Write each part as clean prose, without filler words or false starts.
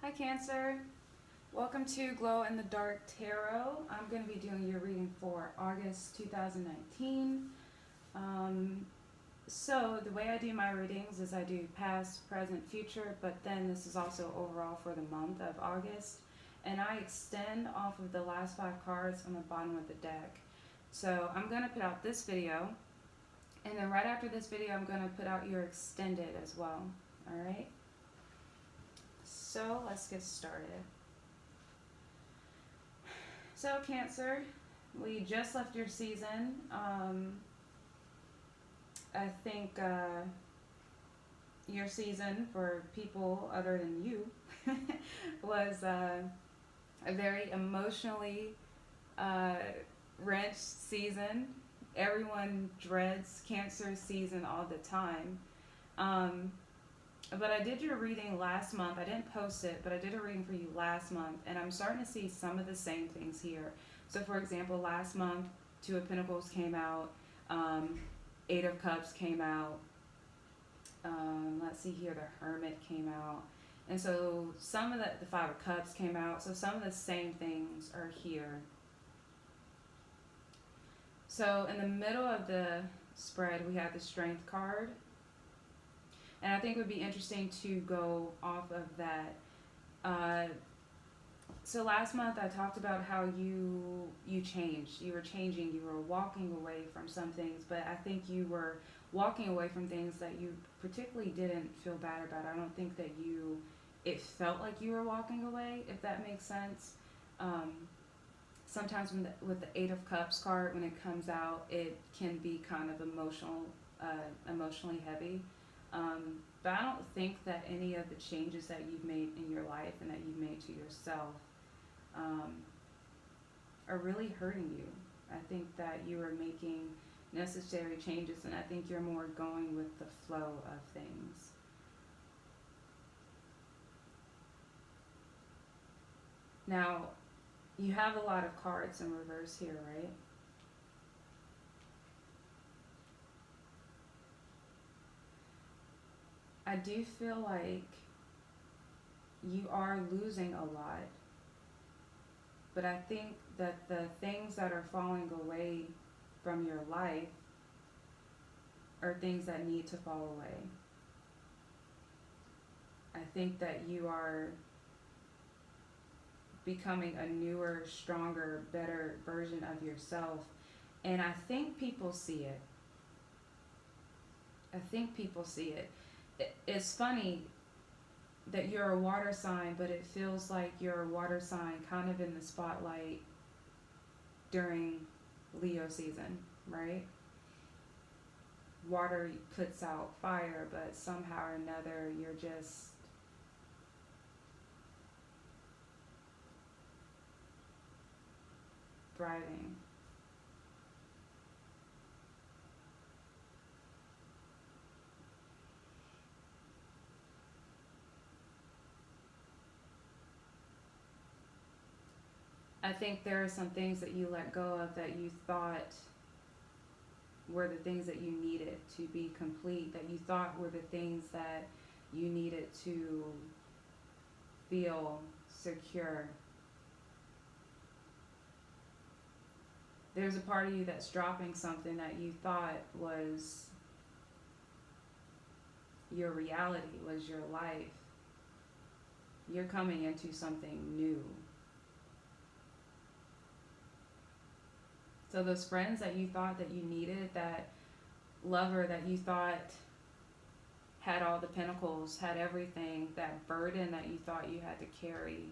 Hi Cancer, welcome to Glow in the Dark Tarot. I'm going to be doing your reading for August 2019. Um, so the way I do my readings is I do past, present, future, but then this is also overall for the month of August. And I extend off of the last 5 cards on the bottom of the deck. So I'm going to put out this video, and then right after this video I'm going to put out your extended as well. Alright? So let's get started. So Cancer, we just left your season. I think your season for people other than you was a very emotionally wrenched season. Everyone dreads Cancer season all the time. But I did your reading last month. I didn't post it, but I did a reading for you last month, and I'm starting to see some of the same things here. So, for example, last month, Two of Pentacles came out, Eight of Cups came out. Let's see here, the Hermit came out, and so some of the Five of Cups came out. So some of the same things are here. So in the middle of the spread, we have the Strength card. And I think it would be interesting to go off of that. So last month I talked about how you changed. You were changing. You were walking away from some things, but I think you were walking away from things that you particularly didn't feel bad about. I don't think that it felt like you were walking away, if that makes sense. Sometimes with the Eight of Cups card, when it comes out, it can be kind of emotionally heavy. But I don't think that any of the changes that you've made in your life and that you've made to yourself are really hurting you. I think that you are making necessary changes, and I think you're more going with the flow of things. Now, you have a lot of cards in reverse here, right? I do feel like you are losing a lot, but I think that the things that are falling away from your life are things that need to fall away. I think that you are becoming a newer, stronger, better version of yourself, and I think people see it. I think people see it. It's funny that you're a water sign, but it feels like you're a water sign kind of in the spotlight during Leo season, right? Water puts out fire, but somehow or another you're just thriving. I think there are some things that you let go of that you thought were the things that you needed to be complete, that you thought were the things that you needed to feel secure. There's a part of you that's dropping something that you thought was your reality, was your life. You're coming into something new. So those friends that you thought that you needed, that lover that you thought had all the pentacles, had everything, that burden that you thought you had to carry,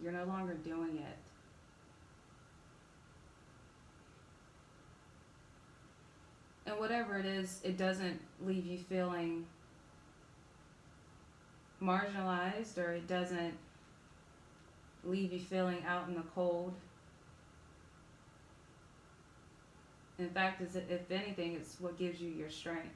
you're no longer doing it. And whatever it is, it doesn't leave you feeling marginalized, or it doesn't leave you feeling out in the cold. In fact, if anything, it's what gives you your strength.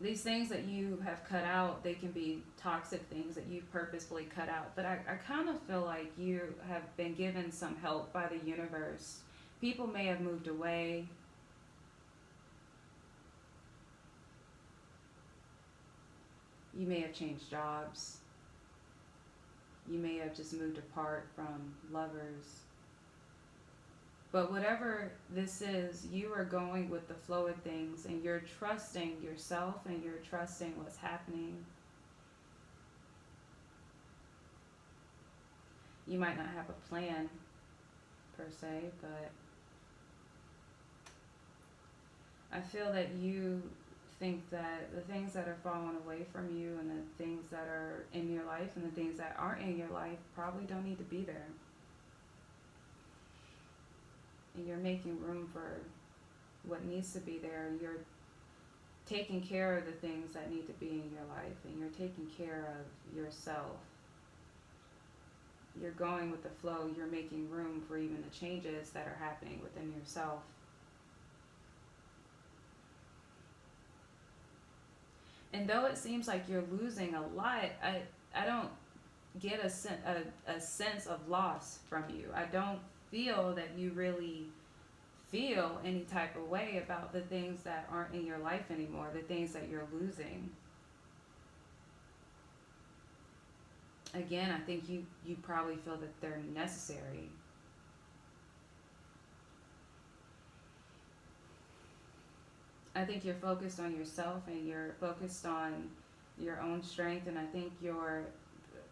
These things that you have cut out, they can be toxic things that you've purposefully cut out. But I kind of feel like you have been given some help by the universe. People may have moved away. You may have changed jobs. You may have just moved apart from lovers. But whatever this is, you are going with the flow of things and you're trusting yourself and you're trusting what's happening. You might not have a plan per se, but I feel that you think that the things that are falling away from you and the things that are in your life and the things that aren't in your life probably don't need to be there. And you're making room for what needs to be there. You're taking care of the things that need to be in your life, and you're taking care of yourself. You're going with the flow. You're making room for even the changes that are happening within yourself. And though it seems like you're losing a lot, I don't get a sense of loss from you. I don't feel that you really feel any type of way about the things that aren't in your life anymore, the things that you're losing. Again, I think you probably feel that they're necessary. I think you're focused on yourself and you're focused on your own strength, and I think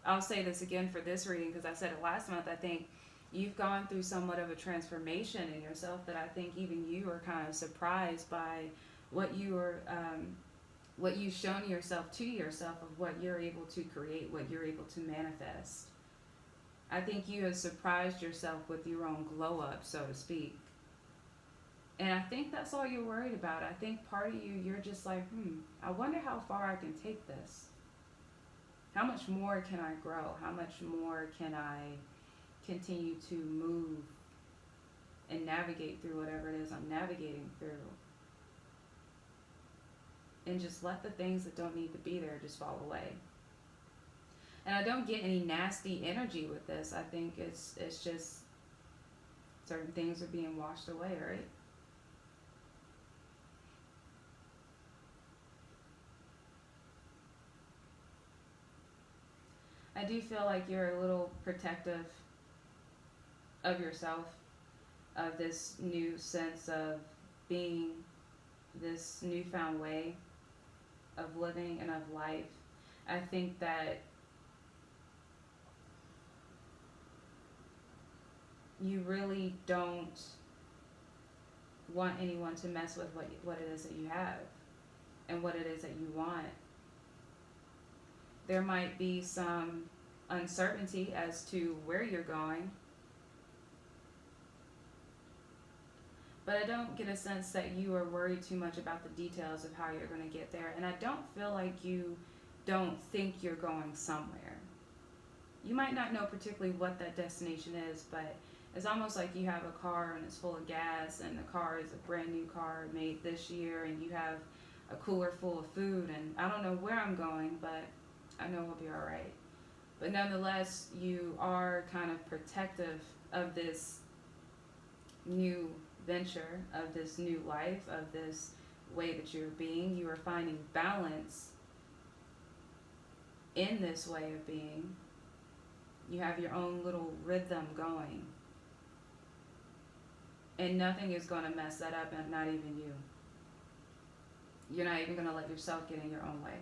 I'll say this again for this reading because I said it last month, I think you've gone through somewhat of a transformation in yourself that I think even you are kind of surprised by what you've shown yourself to yourself of what you're able to create, what you're able to manifest. I think you have surprised yourself with your own glow up, so to speak. And I think that's all you're worried about. I think part of you're just like, I wonder how far I can take this. How much more can I grow? How much more can I continue to move and navigate through whatever it is I'm navigating through? And just let the things that don't need to be there just fall away. And I don't get any nasty energy with this. I think it's just certain things are being washed away, right? I do feel like you're a little protective of yourself, of this new sense of being, this newfound way of living and of life. I think that you really don't want anyone to mess with what it is that you have and what it is that you want. There might be some uncertainty as to where you're going, but I don't get a sense that you are worried too much about the details of how you're going to get there. And I don't feel like you don't think you're going somewhere. You might not know particularly what that destination is, but it's almost like you have a car and it's full of gas, and the car is a brand new car made this year, and you have a cooler full of food, and I don't know where I'm going, but I know we'll be all right. But nonetheless, you are kind of protective of this new venture, of this new life, of this way that you're being. You are finding balance in this way of being. You have your own little rhythm going. And nothing is going to mess that up, and not even you. You're not even going to let yourself get in your own way.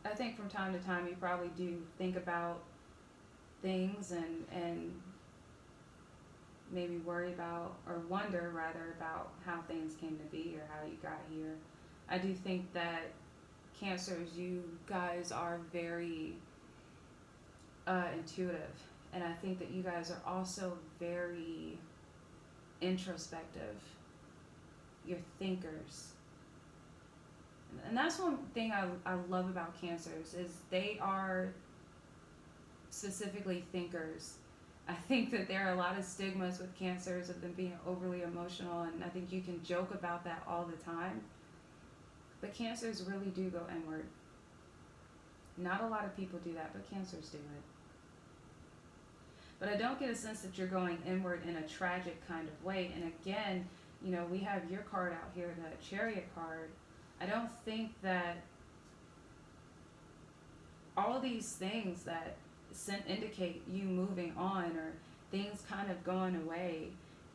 I think from time to time you probably do think about things and maybe worry about, or wonder rather, about how things came to be or how you got here. I do think that Cancers, you guys are very intuitive, and I think that you guys are also very introspective. You're thinkers. And that's one thing I love about Cancers, is they are specifically thinkers. I think that there are a lot of stigmas with Cancers of them being overly emotional, and I think you can joke about that all the time. But Cancers really do go inward. Not a lot of people do that, but Cancers do it. But I don't get a sense that you're going inward in a tragic kind of way. And again, we have your card out here, the Chariot card. I don't think that all these things that indicate you moving on, or things kind of going away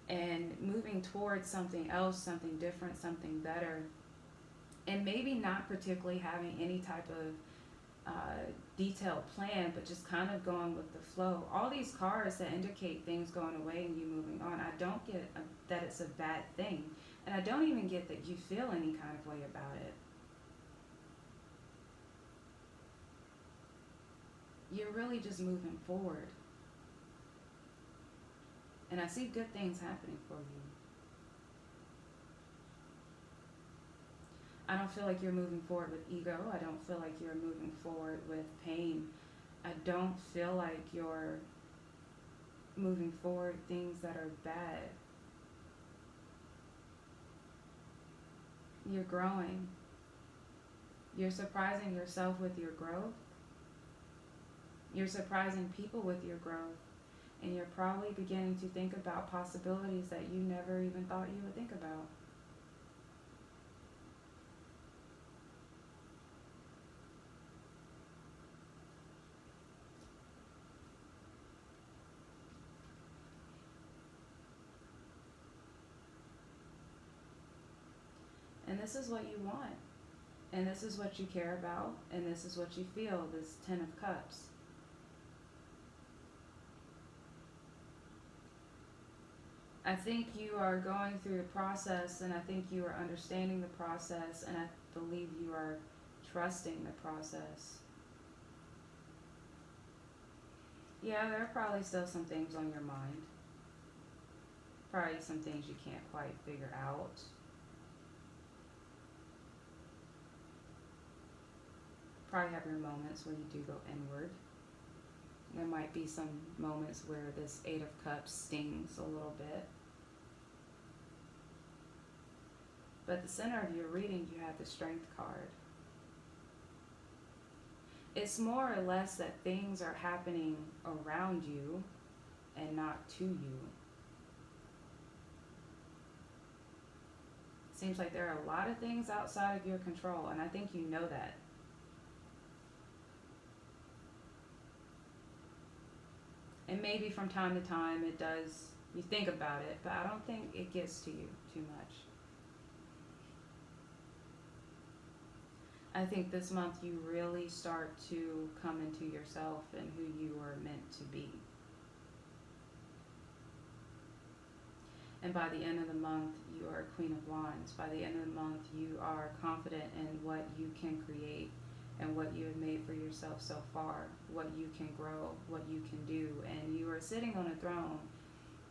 and moving towards something else, something different, something better, and maybe not particularly having any type of detailed plan, but just kind of going with the flow. All these cards that indicate things going away and you moving on, I don't get that it's a bad thing, and I don't even get that you feel any kind of way about it. You're really just moving forward, and I see good things happening for you. I don't feel like you're moving forward with ego. I don't feel like you're moving forward with pain. I don't feel like you're moving forward things that are bad. You're growing. You're surprising yourself with your growth. You're surprising people with your growth. And you're probably beginning to think about possibilities that you never even thought you would think about. And this is what you want. And this is what you care about. And this is what you feel, this Ten of Cups. I think you are going through the process, and I think you are understanding the process, and I believe you are trusting the process. Yeah, there are probably still some things on your mind. Probably some things you can't quite figure out. Probably have your moments where you do go inward. There might be some moments where this Eight of Cups stings a little bit. But at the center of your reading, you have the Strength card. It's more or less that things are happening around you and not to you. It seems like there are a lot of things outside of your control, and I think you know that. And maybe from time to time it does, you think about it, but I don't think it gets to you too much. I think this month you really start to come into yourself and who you are meant to be. And by the end of the month, you are Queen of Wands. By the end of the month, you are confident in what you can create and what you have made for yourself so far, what you can grow, what you can do. And you are sitting on a throne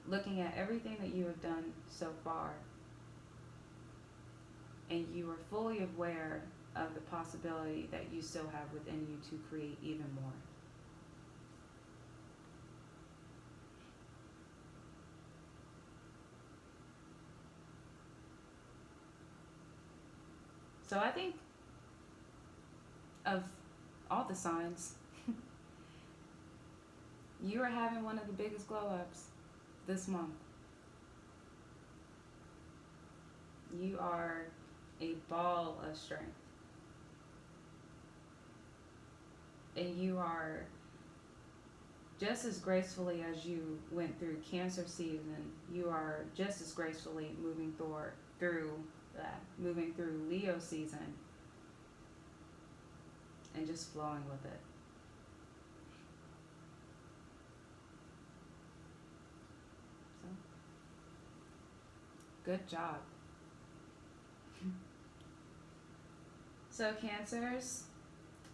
looking at everything that you have done so far. And you are fully aware of the possibility that you still have within you to create even more. So I think of all the signs, you are having one of the biggest glow-ups this month. You are a ball of strength. And you are just as gracefully as you went through Cancer season, you are just as gracefully moving through Leo season and just flowing with it. So, good job. So Cancers,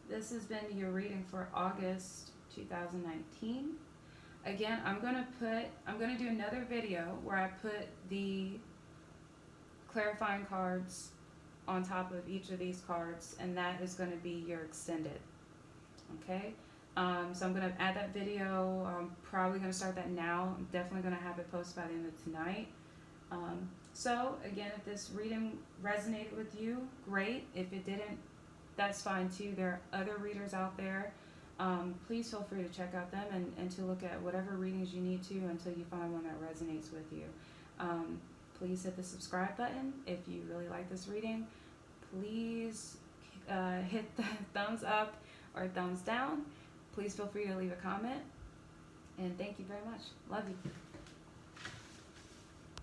this has been your reading for August 2019. Again, I'm gonna do another video where I put the clarifying cards on top of each of these cards, and that is going to be your extended. Okay, so I'm going to add that video. I'm probably going to start that now. I'm definitely going to have it posted by the end of tonight. So again, if this reading resonated with you, great. If it didn't, that's fine too. There are other readers out there Please feel free to check out them and to look at whatever readings you need to until you find one that resonates with you. Please hit the subscribe button if you really like this reading. Please hit the thumbs up or thumbs down. Please feel free to leave a comment. And thank you very much. Love you.